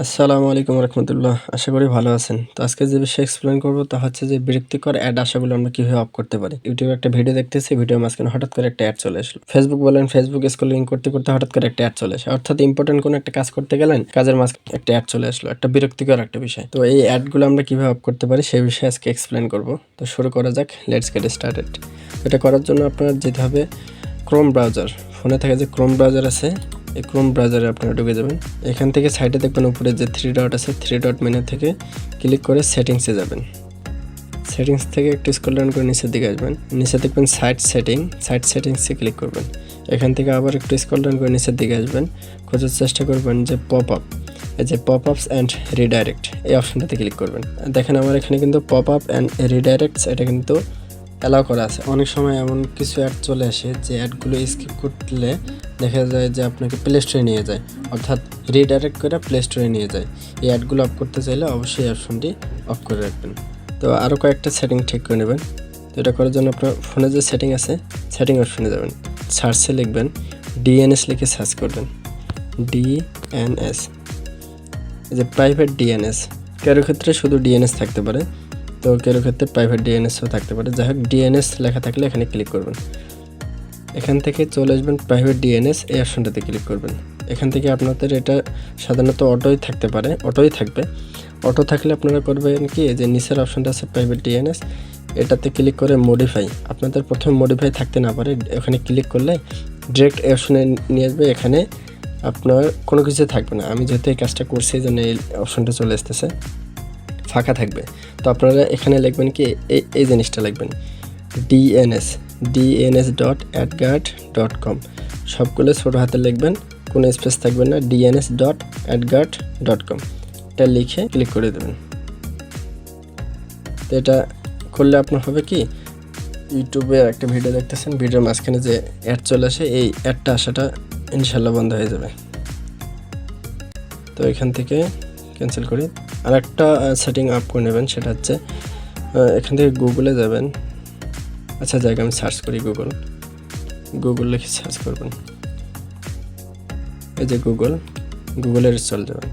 আসসালামু আলাইকুম রহমতুল্লাহ। আশা করি ভালো আছেন। তো আজকে যে বিষয়ে এক্সপ্লেন করব তা হচ্ছে যে বিরক্তিকর অ্যাড আসাগুলো আমরা কিভাবে অফ করতে পারি। ইউটিউবে একটা ভিডিও দেখতেছি, ভিডিওর মাঝখানে হঠাৎ করে একটা অ্যাড চলে আসলো। ফেসবুক বলেন, ফেসবুক স্ক্রলিং করতে করতে হঠাৎ করে একটা অ্যাড চলে আসে। অর্থাৎ ইম্পর্টেন্ট কোনো একটা কাজ করতে গেলেন, কাজের মাঝখানে একটা অ্যাড চলে আসলো, একটা বিরক্তিকর একটা বিষয়। তো এই অ্যাডগুলো আমরা কিভাবে অফ করতে পারি সেই বিষয়ে আজকে এক্সপ্লেন করব। তো শুরু করা যাক, লেটস গেট স্টার্টেড। এটা করার জন্য আপনার যেতে হবে ক্রোম ব্রাউজার। ফোনে থাকে যে ক্রোম ব্রাউজার আছে, এই ক্রোম ব্রাউজারে আপনারা ঢুকে যাবেন। এখান থেকে সাইডে দেখবেন উপরে যে 3 ডট আছে, 3 ডট মেনু থেকে ক্লিক করে সেটিংসে যাবেন। সেটিংস থেকে একটু স্ক্রল ডাউন করে নিচের দিকে আসবেন। নিচে দেখবেন সাইট সেটিংসে ক্লিক করবেন। এখান থেকে আবার একটু স্ক্রল ডাউন করে নিচের দিকে আসবেন। খোঁজার চেষ্টা করবেন যে পপ আপ, এই যে পপ আপস অ্যান্ড রিডাইরেক্ট, এই অপশনটাতে ক্লিক করবেন। দেখেন আমার এখানে কিন্তু পপ আপ অ্যান্ড রিডাইরেক্টস এটা কিন্তু অ্যালাউ করা আছে। অনেক সময় এমন কিছু অ্যাড চলে আসে যে অ্যাডগুলো স্কিপ করলে দেখা যায় যে আপনাকে প্লে স্টোরে নিয়ে যায়, অর্থাৎ রিডাইরেক্ট করে প্লে স্টোরে নিয়ে যায়। এই অ্যাডগুলো অফ করতে চাইলে অবশ্যই অপশনটি অফ করে রাখবেন। তো আরও কয়েকটা সেটিং ঠিক করে নেবেন। তো এটা করার জন্য আপনার ফোনে যে সেটিং আছে, সেটিং অপশনে যাবেন। সার্চে লিখবেন ডিএনএস, লিখে সার্চ করবেন ডিএনএস, এই যে প্রাইভেট ডিএনএস। কারো ক্ষেত্রে শুধু ডিএনএস থাকতে পারে, তো কারো ক্ষেত্রে প্রাইভেট ডিএনএসও থাকতে পারে। যাই হোক, ডিএনএস লেখা থাকলে এখানে ক্লিক করবেন। এখান থেকে চলে আসবেন প্রাইভেট ডিএনএস, এই অপশনটাতে ক্লিক করবেন। এখান থেকে আপনাদের এটা সাধারণত অটোই থাকতে পারে, অটোই থাকবে। অটো থাকলে আপনারা করবেন কি, যে নিচের অপশনটা আছে প্রাইভেট ডিএনএস, এটাতে ক্লিক করে মডিফাই। আপনাদের প্রথমে মডিফাই থাকতে না পারে, ওখানে ক্লিক করলে ডিরেক্ট এই অপশনে নিয়ে আসবে। এখানে আপনার কোনো কিছু থাকবে না। আমি যেহেতু এই কাজটা করছি এই জন্য এই অপশনটা চলে আসতেছে, ফাঁকা থাকবে। তো আপনারা এখানে লিখবেন কি, এই জিনিসটা লিখবেন dns.adgard.com, সবগুলো ছোটো হাতে লিখবেন, কোনো স্পেস থাকবে না। dns.adgard.com, এটা লিখে ক্লিক করে দেবেন। তো এটা করলে আপনার হবে কি, ইউটিউবে একটা ভিডিও দেখতেছেন, ভিডিওর মাঝখানে যে অ্যাড চলে আসে, এই অ্যাডটা আসাটা ইনশাল্লাহ বন্ধ হয়ে যাবে। তো এখান থেকে ক্যান্সেল করি। আর একটা সেটিং আপ করে নেবেন, সেটা হচ্ছে এখান থেকে গুগলে যাবেন। আচ্ছা জায়গা আমি সার্চ করি, গুগল লিখে সার্চ করবেন। এই যে গুগলের চলে যাবেন।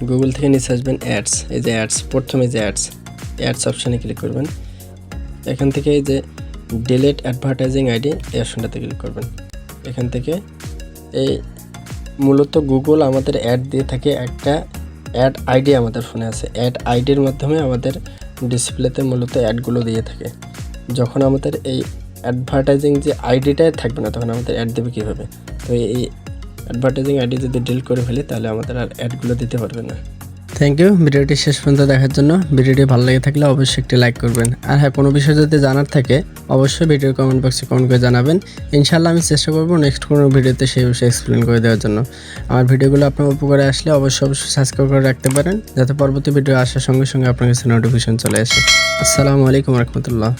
গুগল থেকে নিচে আসবেন অ্যাডস, এই যে অ্যাডস, প্রথমে যে অ্যাডস অপশানে ক্লিক করবেন। এখান থেকে এই যে ডিলিট অ্যাডভার্টাইজিং আইডি, এই অপশনটাতে ক্লিক করবেন। এখান থেকে এই মূলত গুগল আমাদের অ্যাড দিয়ে থাকে, একটা অ্যাড আইডি আমাদের ফোনে আছে। অ্যাড আইডির মাধ্যমে আমাদের ডিসপ্লেতে মূলত অ্যাডগুলো দিয়ে থাকে। যখন আমাদের এই অ্যাডভার্টাইজিং যে আইডিটাই থাকবে না, তখন আমাদের অ্যাড দেবে কীভাবে? তো এই অ্যাডভার্টাইজিং আইডি যদি ডিলিট করে ফেলি, তাহলে আমাদের আর অ্যাডগুলো দিতে পারবে না। থ্যাংক ইউ ভিডিওটি শেষ পর্যন্ত দেখার জন্য। ভিডিওটি ভালো লেগে থাকলে অবশ্যই একটি লাইক করবেন। আর হ্যাঁ, কোনো বিষয় যদি জানার থাকে অবশ্যই ভিডিওর কমেন্ট বক্সে কমেন্ট করে জানাবেন। ইনশাআল্লাহ আমি চেষ্টা করবো নেক্সট কোনো ভিডিওতে সেই বিষয়ে এক্সপ্লেন করে দেওয়ার জন্য। আমার ভিডিওগুলো আপনার উপকারে আসলে অবশ্যই সাবস্ক্রাইব করে রাখতে পারেন, যাতে পরবর্তী ভিডিও আসার সঙ্গে সঙ্গে আপনার কাছে নোটিফিকেশন চলে আসে। আসসালামু আলাইকুম রহমতুল্লাহ।